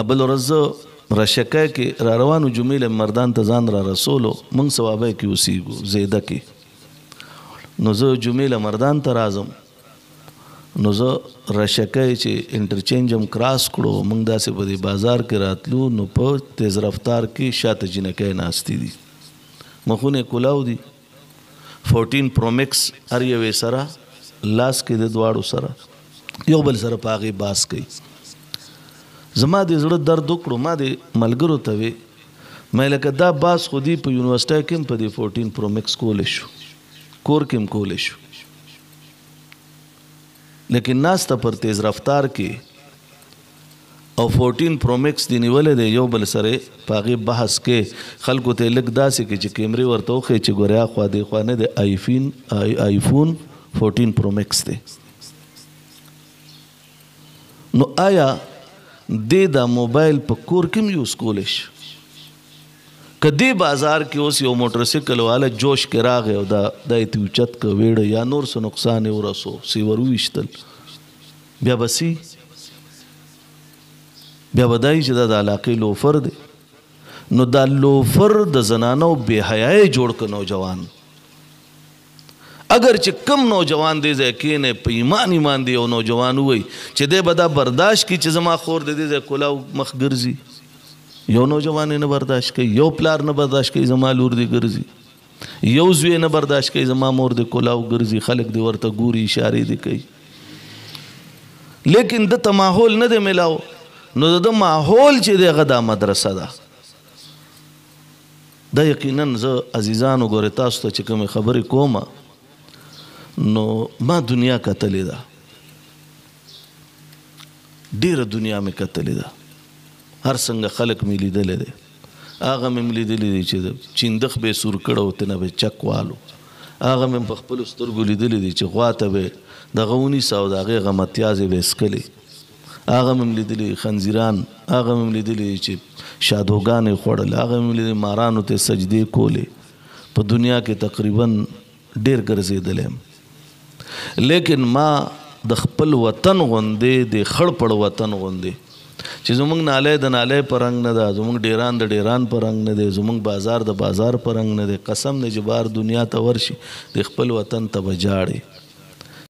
ابل ورځ رشکه کې را روانو جمیل مردان ته ځان را رسولو موږ ثوابه کې اوسېږو زیده کې نو زه جمیل مردان ته راځم نو زه رشکه چې انټرچینج هم کراس کړو موږ داسې په دې بازار کې راتلو نو په تیز رفتار کې شاته جنکۍ ناستې دي مخونه کلاو دي 14 پرو میکس هر یوې سره لاس کې د دواړو سره یو بل سره په هغې باس کوي زما د زړه درد وکړو ما د ملګرو ته وې مې لکه دا باس خو دي په یونیورسټۍ کې هم په دې 14 پرو میکس کولی شو کور کې هم کولی شو لیکن ناسته پر تیز رفتار کې او 14 پرو میکس دی نیولې دی یو بل سره په هغې بحث کې خلکو ته لږ داسې کې چې کیمرې ورته وښیې چې ګورې اخوا دې خوا نه دی آیفون 14 پرو میکس دی نو آیا دې دا موبایل په کور کې هم یوز کولی شي که دې بازار کې اوس یو موټرسایکل والا جوش کې راغی او دا یې ته اوچت که ویړه یا نور څه نقصان یې ورسو سی ور وویشتل بیا به سی بیا به دایي چې دا د علاقې لوفر دی نو دا لوفر د زنانو بې حیایي جوړ که نوجوان اگر چې کم نوجوان دې ځای کېنی په ایمان دی یو نوجوان ووایي چې دی به دا برداشت کړي چې زما خور د دې ځای کلاو مخ ګرځي یو نوجوان نه برداشت کوي یو پلار نه برداشت کوي زما لور دې ګرځي یو زوی نه برداشت کوي زما مور دې کلاو ګرځي خلک دې ورته ګوري اشارې دې کوي لیکن دته ماحول نه دی میلاو نو د ماحول چې دی هغه دا مدرسه ده دا یقینا زه عزیزانو ګورې تاسو ته چې کومې خبرې کومه نو ما دنیا کتلې ده ډېره دنیا مې کتلې ده هر څنګه خلک مې لیدلی دی هغه مې لیدلی دی چې چیندخ به یې سور کړی و تنه به چک والو هغه مې په خپلو سترګو لیدلی دی چې غوا ته به یې دغه ونیسه او د هغې غمتیازې به یې څکلې هغه مې لیدلی خنزیران هغه مې لیدلی چې شادوګانې خوړل هغه مې لیدلی مارانو ته سجدې کولې په دنیا کې تقریبا ډېر ګرځېدلی یم لیکن ما د خپل وطن غوندې د خړ پړ وطن غوندې چې زمونږ نالی د نالی په رنګ نه ده زمونږ ډیران د ډیران په رنګ نه دی زمونږ بازار د بازار په رنګ نه دی قسم دی چې بار دنیا ته ورشي د خپل وطن ته به جاړې